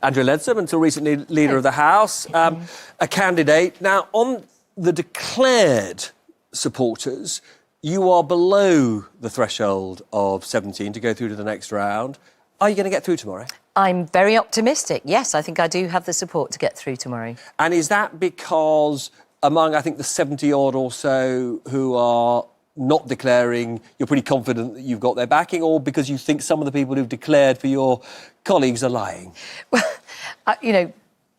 Andrea Leadsom, until recently Leader of the House, a candidate. Now, on the declared supporters, you are below the threshold of 17 to go through to the next round. Are you going to get through tomorrow? I'm very optimistic. Yes, I think I do have the support to get through tomorrow. And is that because among, I think, the 70-odd or so who are not declaring, you're pretty confident that you've got their backing, or because you think some of the people who've declared for your colleagues are lying? Well, you know,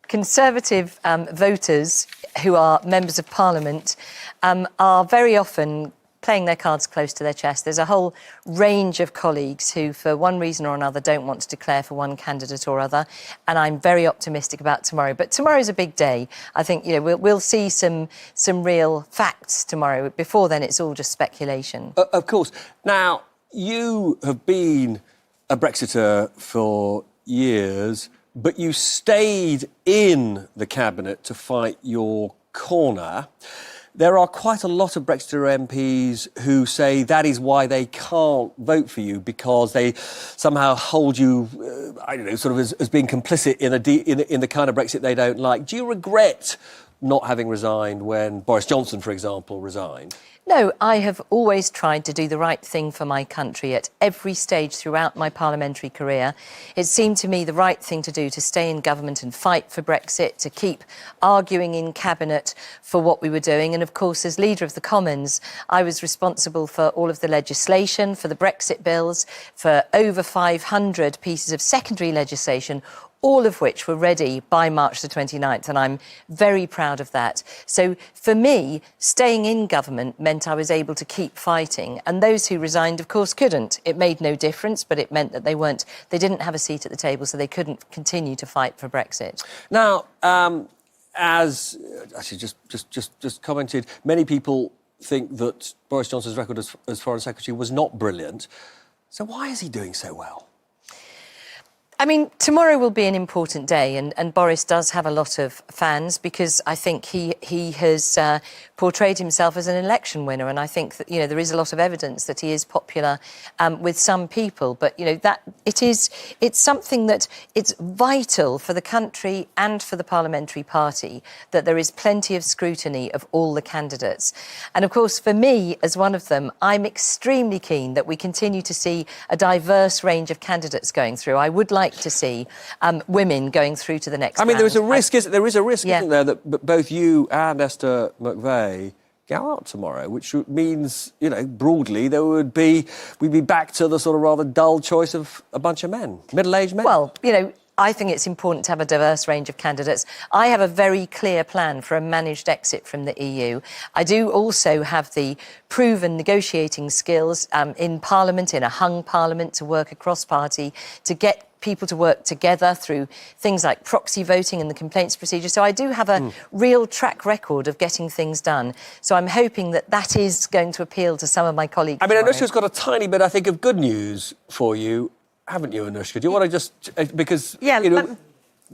Conservative voters who are members of Parliament are very often playing their cards close to their chest. There's a whole range of colleagues who, for one reason or another, don't want to declare for one candidate or other, and I'm very optimistic about tomorrow. But tomorrow's a big day. I think, you know, we'll see some real facts tomorrow. Before then, it's all just speculation. Of course. Now, you have been a Brexiter for years, but you stayed in the cabinet to fight your corner. There are quite a lot of Brexiter MPs who say that is why they can't vote for you, because they somehow hold you, I don't know, sort of as being complicit in the kind of Brexit they don't like. Do you regret not having resigned when Boris Johnson, for example, resigned? No, I have always tried to do the right thing for my country at every stage throughout my parliamentary career. It seemed to me the right thing to do to stay in government and fight for Brexit, to keep arguing in cabinet for what we were doing. And of course, as Leader of the Commons, I was responsible for all of the legislation, for the Brexit bills, for over 500 pieces of secondary legislation, all of which were ready by March the 29th, and I'm very proud of that. So for me, staying in government meant I was able to keep fighting, and those who resigned, of course, couldn't. It made no difference, but it meant that they didn't have a seat at the table, so they couldn't continue to fight for Brexit. Now, as actually just commented, many people think that Boris Johnson's record as Foreign Secretary was not brilliant. So why is he doing so well? I mean, tomorrow will be an important day, and Boris does have a lot of fans, because I think he has portrayed himself as an election winner, and I think that, you know, there is a lot of evidence that he is popular with some people. But, you know, that it's something that it's vital for the country and for the parliamentary party that there is plenty of scrutiny of all the candidates. And of course, for me, as one of them, I'm extremely keen that we continue to see a diverse range of candidates going through. I would like to see women going through to the next round. I mean, there is a risk, Yeah. isn't there, that both you and Esther McVey go out tomorrow, which means, you know, broadly, we'd be back to the sort of rather dull choice of a bunch of men, middle-aged men. Well, you know, I think it's important to have a diverse range of candidates. I have a very clear plan for a managed exit from the EU. I do also have the proven negotiating skills in Parliament, in a hung Parliament, to work across party, to get people to work together through things like proxy voting and the complaints procedure. So I do have a real track record of getting things done. So I'm hoping that that is going to appeal to some of my colleagues. I mean, Anushka's got a tiny bit, I think, of good news for you, haven't you, Anushka? Do you want to just... because, yeah, you know...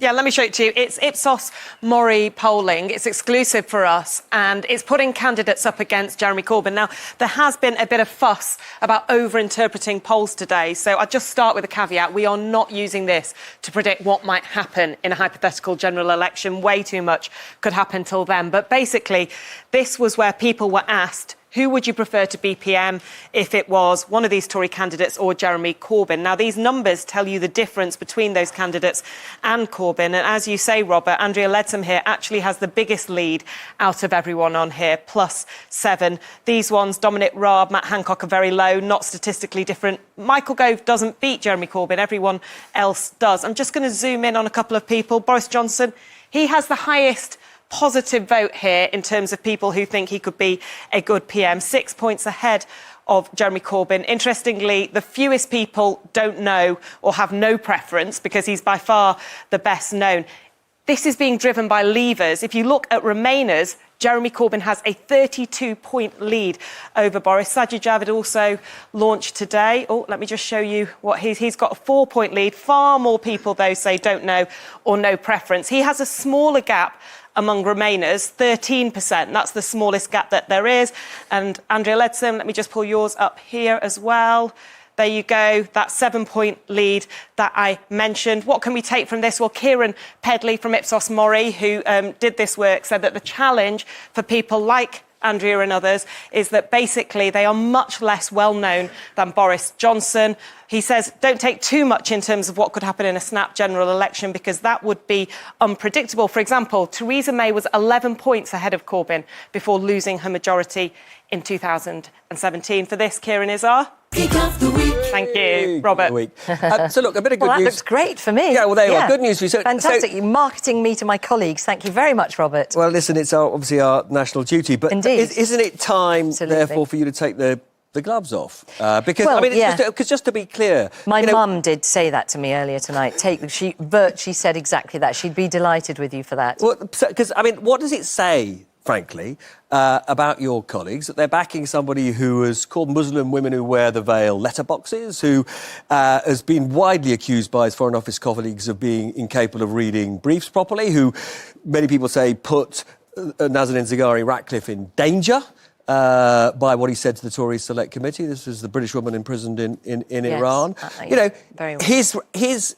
Let me show it to you. It's Ipsos Mori polling. It's exclusive for us, and it's putting candidates up against Jeremy Corbyn. Now, there has been a bit of fuss about over-interpreting polls today, so I'll just start with a caveat. We are not using this to predict what might happen in a hypothetical general election. Way too much could happen till then. But basically, this was where people were asked, who would you prefer to be PM if it was one of these Tory candidates or Jeremy Corbyn? Now, these numbers tell you the difference between those candidates and Corbyn. And as you say, Robert, Andrea Leadsom here actually has the biggest lead out of everyone on here, +7. These ones, Dominic Raab, Matt Hancock, are very low, not statistically different. Michael Gove doesn't beat Jeremy Corbyn. Everyone else does. I'm just going to zoom in on a couple of people. Boris Johnson, he has the highest positive vote here in terms of people who think he could be a good PM, 6 points ahead of Jeremy Corbyn. Interestingly, the fewest people don't know or have no preference, because he's by far the best known. This is being driven by Leavers. If you look at Remainers, Jeremy Corbyn has a 32-point lead over Boris. Sajid Javid also launched today. Oh, let me just show you what he's got, a 4-point lead. Far more people, though, say don't know or no preference. He has a smaller gap among Remainers, 13%. That's the smallest gap that there is. And Andrea Leadsom, let me just pull yours up here as well. there you go, that 7-point lead that I mentioned. What can we take from this? Well, Kieran Pedley from Ipsos Mori, who did this work, said that the challenge for people like Andrea and others is that basically they are much less well known than Boris Johnson. He says don't take too much in terms of what could happen in a snap general election because that would be unpredictable. For example, Theresa May was 11 points ahead of Corbyn before losing her majority in 2017. For this, Kieran is our Geek of the Week. Thank you, Robert. So look, a bit of good Well, that news. looks great for me. Yeah, well, there you are. Good news for you. Fantastic. You're marketing me to my colleagues. Thank you very much, Robert. Well, listen, it's obviously our national duty, but Indeed. Isn't it time, Absolutely. therefore, for you to take the gloves off? Because, Well, I mean, yeah. just to be clear... My mum did say that to me earlier tonight. She said exactly that. She'd be delighted with you for that. Well, because, I mean, what does it say, frankly, about your colleagues, that they're backing somebody who has called Muslim women who wear the veil letterboxes, who has been widely accused by his Foreign Office colleagues of being incapable of reading briefs properly, who many people say put Nazanin Zaghari-Ratcliffe in danger by what he said to the Tory Select Committee? This was the British woman imprisoned in Iran. Very well. His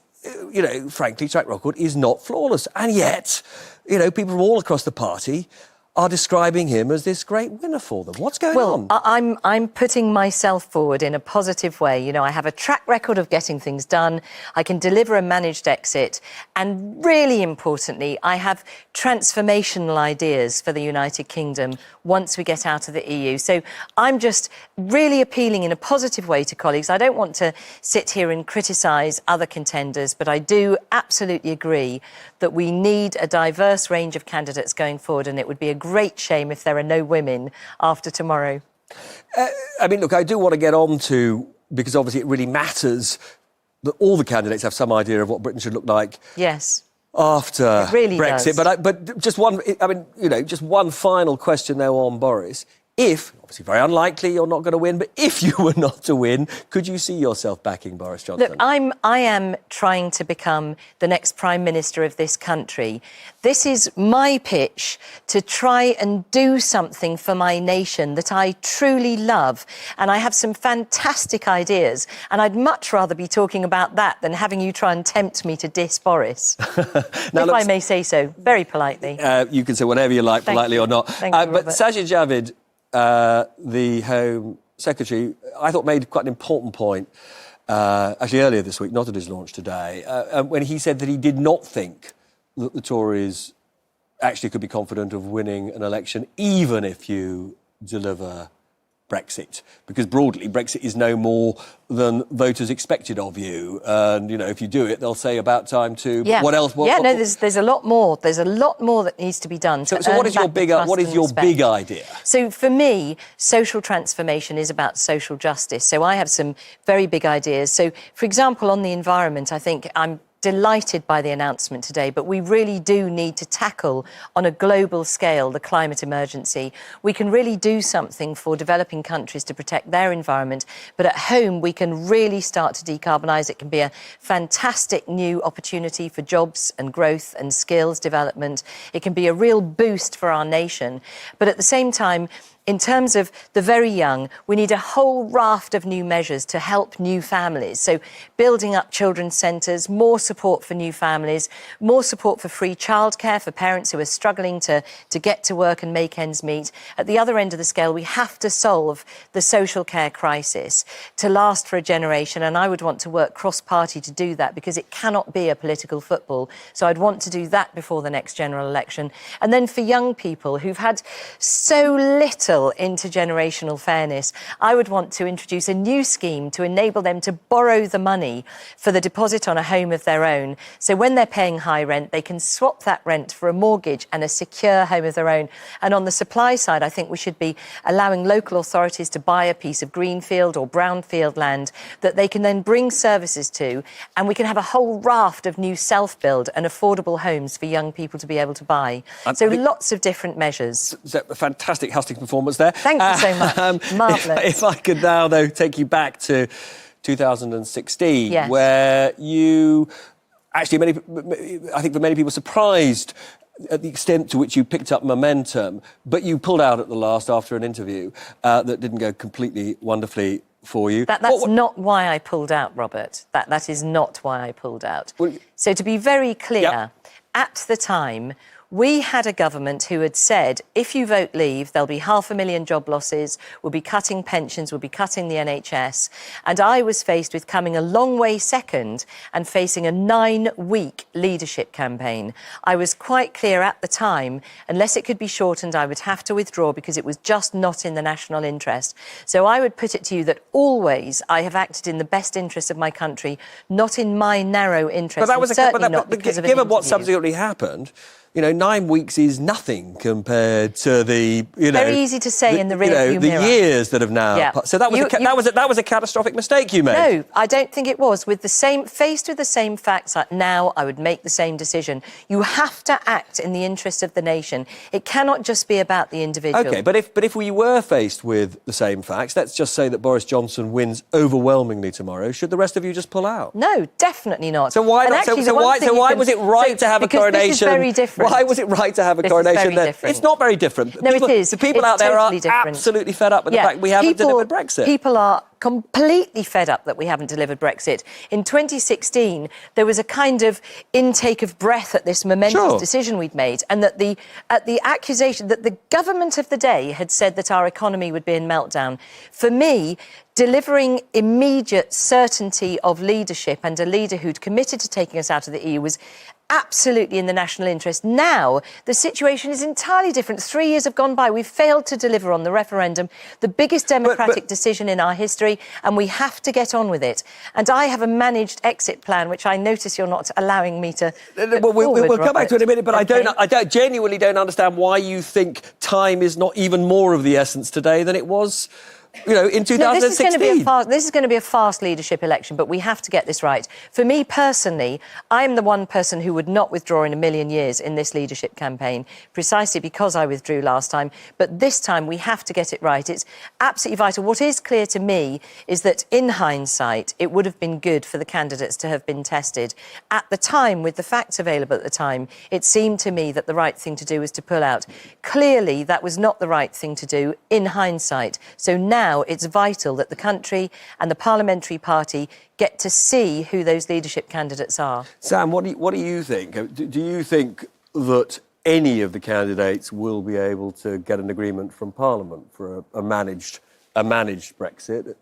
frankly, track record is not flawless. And yet, people from all across the party are describing him as this great winner for them. What's going on? Well, I'm putting myself forward in a positive way. I have a track record of getting things done. I can deliver a managed exit. And really importantly, I have transformational ideas for the United Kingdom once we get out of the EU. So I'm just really appealing in a positive way to colleagues. I don't want to sit here and criticise other contenders, but I do absolutely agree that we need a diverse range of candidates going forward, and it would be a great shame if there are no women after tomorrow. I mean, look, I do want to get on to, because obviously it really matters that all the candidates have some idea of what Britain should look like. Yes. After it really Brexit. Does. But just one, just one final question though on Boris. If, obviously very unlikely you're not going to win, but if you were not to win, could you see yourself backing Boris Johnson? Look, I am trying to become the next Prime Minister of this country. This is my pitch to try and do something for my nation that I truly love. And I have some fantastic ideas. And I'd much rather be talking about that than having you try and tempt me to diss Boris. Now, I may say so, very politely. You can say whatever you like, politely or not. Thank you, but Sajid Javid, the Home Secretary, I thought made quite an important point, actually earlier this week, not at his launch today, when he said that he did not think that the Tories actually could be confident of winning an election, even if you deliver Brexit, because broadly Brexit is no more than voters expected of you, and if you do it, they'll say about time too. Yeah. What else? There's a lot more. There's a lot more that needs to be done. So what is your big idea? So for me, social transformation is about social justice. So I have some very big ideas. So, for example, on the environment, I think I'm delighted by the announcement today, but we really do need to tackle on a global scale the climate emergency. We can really do something for developing countries to protect their environment, but at home we can really start to decarbonise. It can be a fantastic new opportunity for jobs and growth and skills development. It can be a real boost for our nation. But at the same time, in terms of the very young, we need a whole raft of new measures to help new families. So building up children's centres, more support for new families, more support for free childcare for parents who are struggling to get to work and make ends meet. At the other end of the scale, we have to solve the social care crisis to last for a generation. And I would want to work cross-party to do that, because it cannot be a political football. So I'd want to do that before the next general election. And then for young people who've had so little intergenerational fairness, I would want to introduce a new scheme to enable them to borrow the money for the deposit on a home of their own. So when they're paying high rent, they can swap that rent for a mortgage and a secure home of their own. And on the supply side, I think we should be allowing local authorities to buy a piece of greenfield or brownfield land that they can then bring services to, and we can have a whole raft of new self-build and affordable homes for young people to be able to buy. So lots of different measures. A fantastic hustling performance there. Thank you so much. Marvellous. If I could now, though, take you back to 2016, yes, where you actually, I think for many people, surprised at the extent to which you picked up momentum, but you pulled out at the last after an interview that didn't go completely wonderfully for you. That's not why I pulled out, Robert. That is not why I pulled out. Well, so to be very clear, yep. At the time, we had a government who had said, if you vote leave, there'll be 500,000 job losses, we'll be cutting pensions, we'll be cutting the NHS. And I was faced with coming a long way second and facing a 9-week leadership campaign. I was quite clear at the time, unless it could be shortened, I would have to withdraw because it was just not in the national interest. So I would put it to you that always I have acted in the best interest of my country, not in my narrow interest. But that was given what interview. subsequently happened. 9 weeks is nothing compared to the, very easy to say in the rearview the mirror. years that have now. Yeah. So that was a catastrophic mistake you made. No, I don't think it was. Faced with the same facts, now I would make the same decision. You have to act in the interest of the nation. It cannot just be about the individual. OK, but if we were faced with the same facts, let's just say that Boris Johnson wins overwhelmingly tomorrow. Should the rest of you just pull out? No, definitely not. So why not? So why was it right to have a coronation? This is very different. Why was it right to have a coronation? It's not very different. No, it is. The people it's out there totally are different. absolutely fed up with the fact we haven't delivered Brexit. People are completely fed up that we haven't delivered Brexit. In 2016, there was a kind of intake of breath at this momentous decision we'd made, and that the accusation that the government of the day had said that our economy would be in meltdown. For me, delivering immediate certainty of leadership and a leader who'd committed to taking us out of the EU was absolutely in the national interest. Now, the situation is entirely different. 3 years have gone by. We've failed to deliver on the referendum, the biggest democratic decision in our history, and we have to get on with it. And I have a managed exit plan, which I notice you're not allowing me to We'll come back to it in a minute, but okay. I genuinely don't understand why you think time is not even more of the essence today than it was in 2016. No, this is going to be a fast leadership election, but we have to get this right. For me personally, I am the one person who would not withdraw in a million years in this leadership campaign, precisely because I withdrew last time. But this time we have to get it right. It's absolutely vital. What is clear to me is that in hindsight, it would have been good for the candidates to have been tested. At the time, with the facts available at the time, it seemed to me that the right thing to do was to pull out. Clearly, that was not the right thing to do in hindsight. So now it's vital that the country and the parliamentary party get to see who those leadership candidates are. Sam, what do you think? Do you think that any of the candidates will be able to get an agreement from Parliament for a managed Brexit?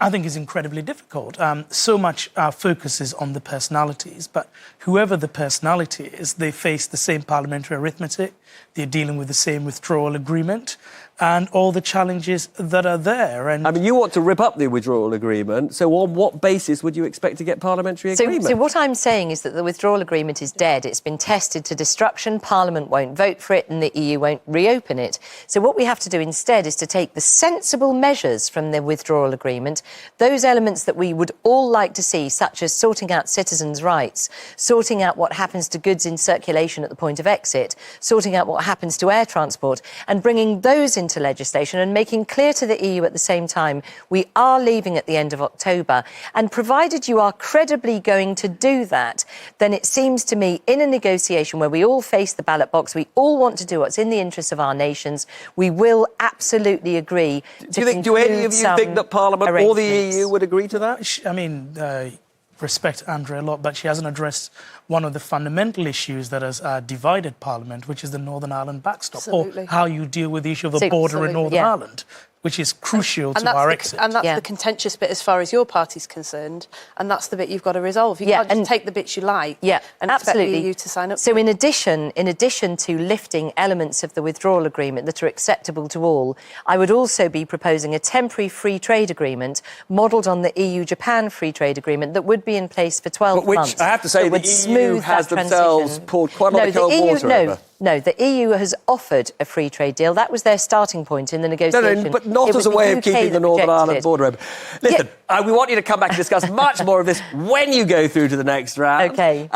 I think it's incredibly difficult. So much focus is on the personalities, but whoever the personality is, they face the same parliamentary arithmetic, they're dealing with the same withdrawal agreement and all the challenges that are there. And I mean, you want to rip up the withdrawal agreement, so on what basis would you expect to get parliamentary agreement? So what I'm saying is that the withdrawal agreement is dead. It's been tested to destruction. Parliament won't vote for it and the EU won't reopen it. So what we have to do instead is to take the sensible measures from the withdrawal agreement, those elements that we would all like to see, such as sorting out citizens' rights, sorting out what happens to goods in circulation at the point of exit, sorting out what happens to air transport, and bringing those into legislation and making clear to the EU at the same time we are leaving at the end of October. And provided you are credibly going to do that, then it seems to me in a negotiation where we all face the ballot box, we all want to do what's in the interests of our nations, we will absolutely agree to conclude do any of you think that Parliament or the EU would agree to that? I mean, respect Andrea a lot, but she hasn't addressed one of the fundamental issues that has divided Parliament, which is the Northern Ireland backstop, or how you deal with the issue of the border in Northern Ireland, which is crucial to our exit. And that's the contentious bit as far as your party's concerned, and that's the bit you've got to resolve. You can't just take the bits you like and expect the EU to sign up. So in addition to lifting elements of the withdrawal agreement that are acceptable to all, I would also be proposing a temporary free trade agreement modelled on the EU-Japan free trade agreement that would be in place for 12 months. Which, I have to say, the EU has themselves poured quite a lot of cold water over. No, the EU has offered a free trade deal. That was their starting point in the negotiation. No, but not as a way of keeping the Northern Ireland border open. Listen, we want you to come back and discuss much more of this when you go through to the next round. OK.